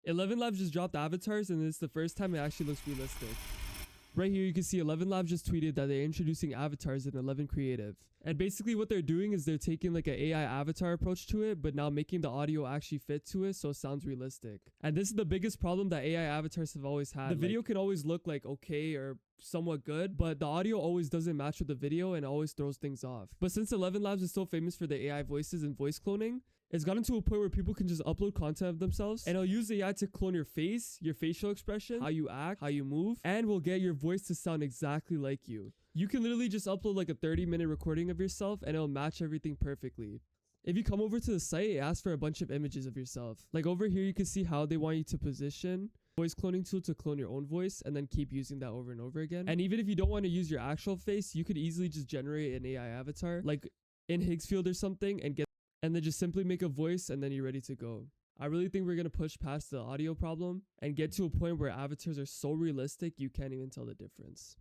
11 Labs just dropped avatars, and it's the first time it actually looks realistic. Right here, you can see 11 Labs just tweeted that they're introducing avatars in 11 Creative. And basically what they're doing is they're taking like an AI avatar approach to it, but now making the audio actually fit to it so it sounds realistic. And this is the biggest problem that AI avatars have always had. The video can always look like okay or somewhat good, but the audio always doesn't match with the video and always throws things off. But since 11 Labs is so famous for the AI voices and voice cloning, it's gotten to a point where people can just upload content of themselves and it'll use the AI to clone your face, your facial expression, how you act, how you move, and will get your voice to sound exactly like you. You can literally just upload like a 30-minute recording of yourself and it'll match everything perfectly. If you come over to the site, it asks for a bunch of images of yourself. Like over here, you can see how they want you to position voice cloning tool to clone your own voice and then keep using that over and over again. And even if you don't want to use your actual face, you could easily just generate an AI avatar like in Higgsfield or something and then just simply make a voice and then you're ready to go. I really think we're going to push past the audio problem and get to a point where avatars are so realistic you can't even tell the difference.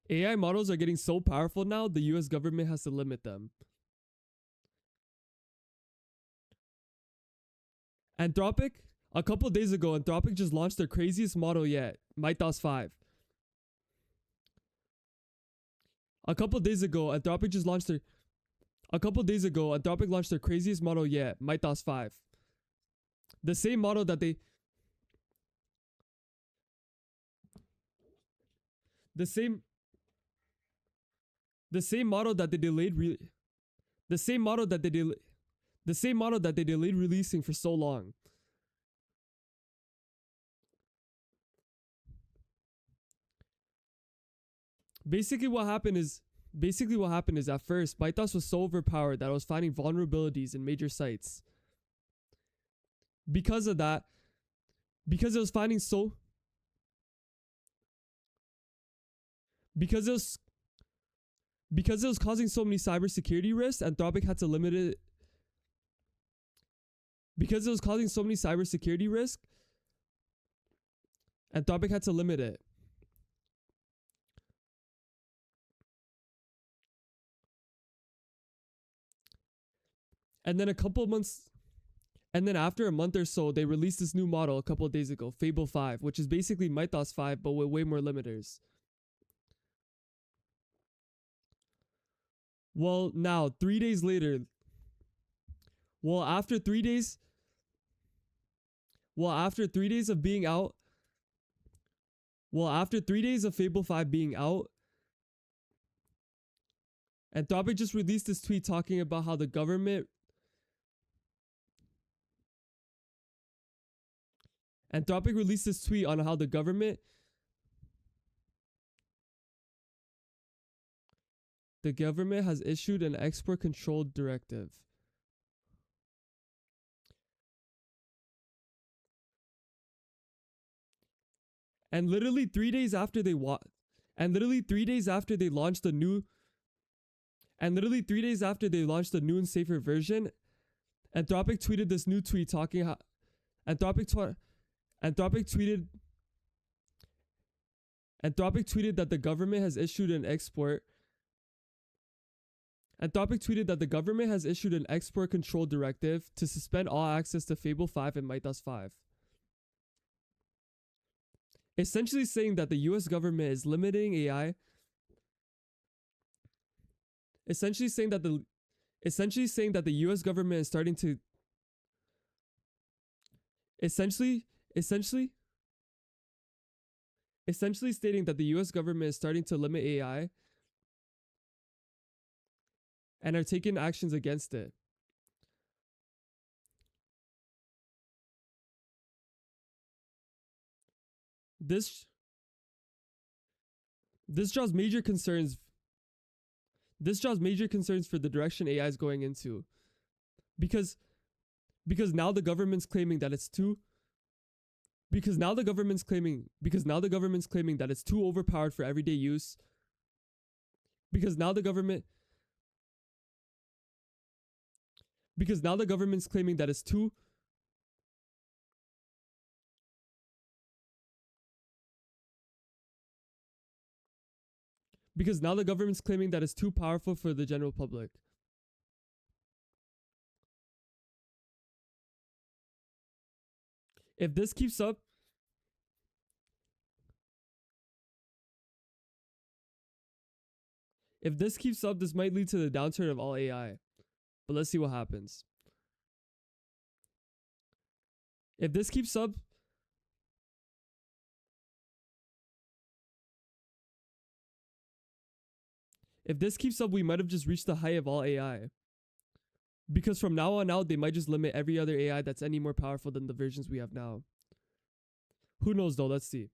AI models are getting so powerful now, the US government has to limit them. Anthropic, a couple days ago, Anthropic just launched their craziest model yet, Mythos 5. A couple days ago, Anthropic launched their craziest model yet, Mythos 5. The same model that they the same the same model that they delayed the same model that they delayed releasing for so long. Basically what happened is at first Mythos was so overpowered that it was finding vulnerabilities in major sites. Because of that, because it was finding so because it was causing so many cybersecurity risks, Anthropic had to limit it. Because it was causing so many cybersecurity risks, Anthropic had to limit it. And then after a month or so, they released this new model a couple of days ago, Fable 5, which is basically Mythos 5, but with way more limiters. Well, now, 3 days later, after 3 days of being out, after 3 days of Fable 5 being out, Anthropic just released this tweet talking about how the government Anthropic released this tweet on how the government has issued an export control directive. And literally 3 days after they launched the new and safer version, Anthropic tweeted this new tweet talking how Anthropic tweeted that the government has issued an export control directive to suspend all access to Fable 5 and Mythos 5. Essentially saying that the US government is limiting AI. Essentially saying that the US government is starting to essentially stating that the US government is starting to limit AI and are taking actions against it. This draws major concerns. This draws major concerns for the direction AI is going into. Because now the government's claiming that it's too overpowered for everyday use. Because now the government's claiming that it's too powerful for the general public. If this keeps up, this might lead to the downturn of all AI. But let's see what happens. If this keeps up, we might have just reached the height of all AI. Because from now on out, they might just limit every other AI that's any more powerful than the versions we have now. Who knows though? Let's see.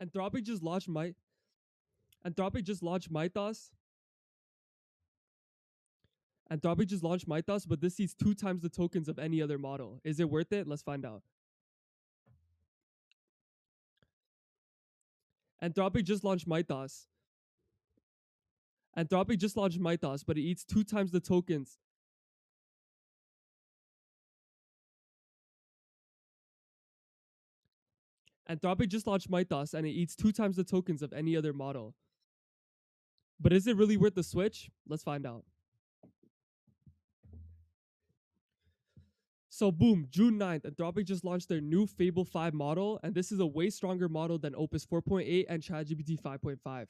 Anthropic just launched my Anthropic just launched Mythos. Anthropic just launched Mythos, but this sees 2 times the tokens of any other model. Is it worth it? Let's find out. Anthropic just launched Mythos. Anthropic just launched Mythos, but it eats 2 times the tokens. Anthropic just launched Mythos, and it eats 2 times the tokens of any other model. But is it really worth the switch? Let's find out. So boom, June 9th, Anthropic just launched their new Fable 5 model, and this is a way stronger model than Opus 4.8 and ChatGPT 5.5.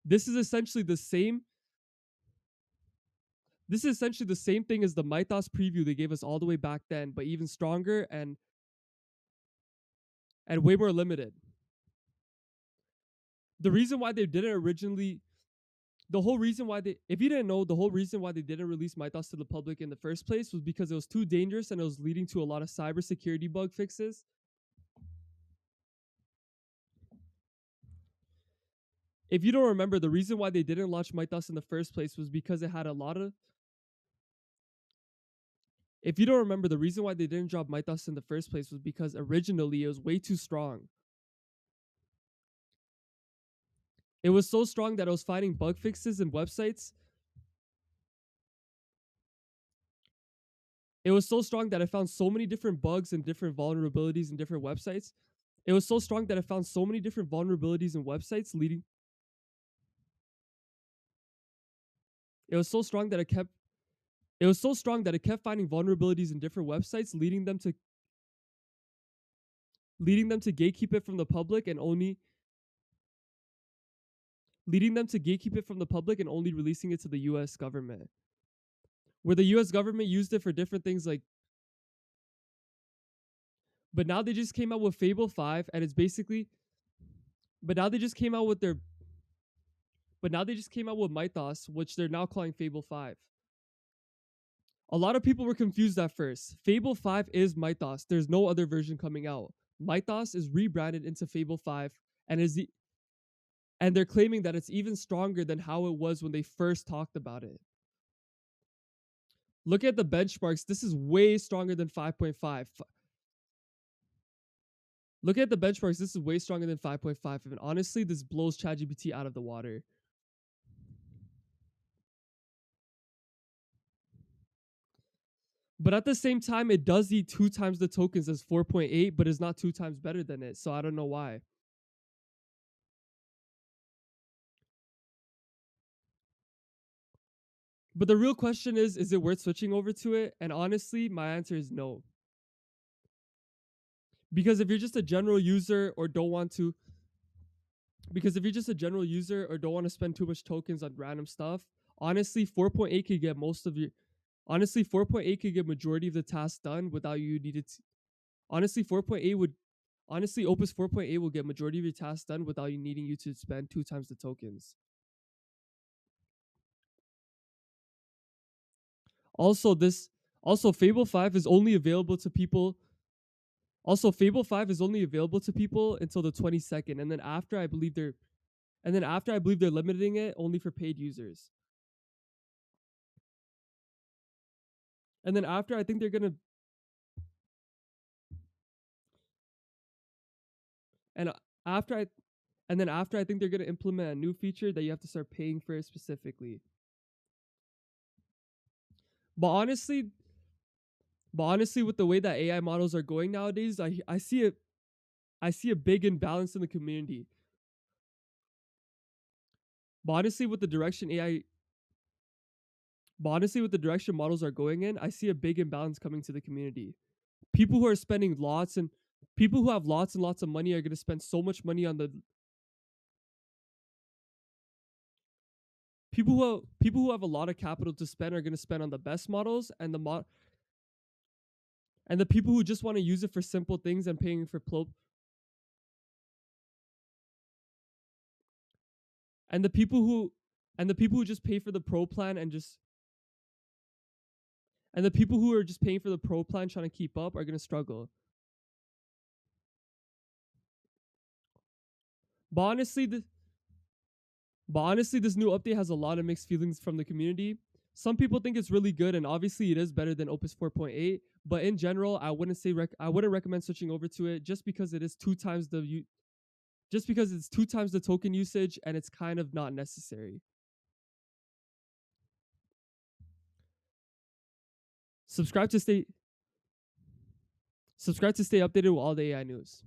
This is essentially the same. This is essentially the same thing as the Mythos preview they gave us all the way back then, but even stronger and way more limited. The reason why they didn't originally, the whole reason why they, if you didn't know, the whole reason why they didn't release Mythos to the public in the first place was because it was too dangerous and it was leading to a lot of cybersecurity bug fixes. If you don't remember, the reason why they didn't launch Mythos in the first place was because it had a lot of. If you don't remember, the reason why they didn't drop Mythos in the first place was because originally it was way too strong. It was so strong that it was finding bug fixes in websites. It was so strong that it found so many different bugs and different vulnerabilities in different websites. It was so strong that it found so many different vulnerabilities in websites leading. It was so strong that it kept. It was so strong that it kept finding vulnerabilities in different websites, leading them to gatekeep it from the public and only releasing it to the US government. Where the US government used it for different things like. But now they just came out with Fable 5 and it's basically. But now they just came out with Mythos, which they're now calling Fable 5. A lot of people were confused at first. Fable 5 is Mythos. There's no other version coming out. Mythos is rebranded into Fable 5 and they're claiming that it's even stronger than how it was when they first talked about it. Look at the benchmarks. This is way stronger than 5.5. Look at the benchmarks. This is way stronger than 5.5. And honestly, this blows ChatGPT out of the water. But at the same time, it does eat 2 times the tokens as 4.8, but is not 2 times better than it. So I don't know why. But the real question is it worth switching over to it? And honestly, my answer is no. Because if you're just a general user or don't want to spend too much tokens on random stuff, honestly, 4.8 could get honestly 4.8 could get majority of the tasks done without you needed to. Honestly, Opus 4.8 will get majority of your tasks done without you needing you to spend 2 times the tokens. Also, Fable 5 is only available to people. Also, Fable 5 is only available to people until the 22nd, and then after I believe they're limiting it only for paid users. And then after I think they're gonna after I think they're gonna implement a new feature that you have to start paying for it specifically. But honestly, with the way that AI models are going nowadays, I see a big imbalance in the community. But honestly, with the direction models are going in, I see a big imbalance coming to the community. People who have lots and lots of money are going to spend so much money on the people who have a lot of capital to spend are going to spend on the best models, and the people who just want to use it for simple things and paying for and the people who just pay for the pro plan and the people who are just paying for the pro plan trying to keep up are going to struggle. But honestly, this new update has a lot of mixed feelings from the community. Some people think it's really good, and obviously it is better than Opus 4.8. But in general, I wouldn't say I wouldn't recommend switching over to it just because it is just because it's 2 times the token usage and it's kind of not necessary. Subscribe to stay Subscribe to stay updated with all the AI news.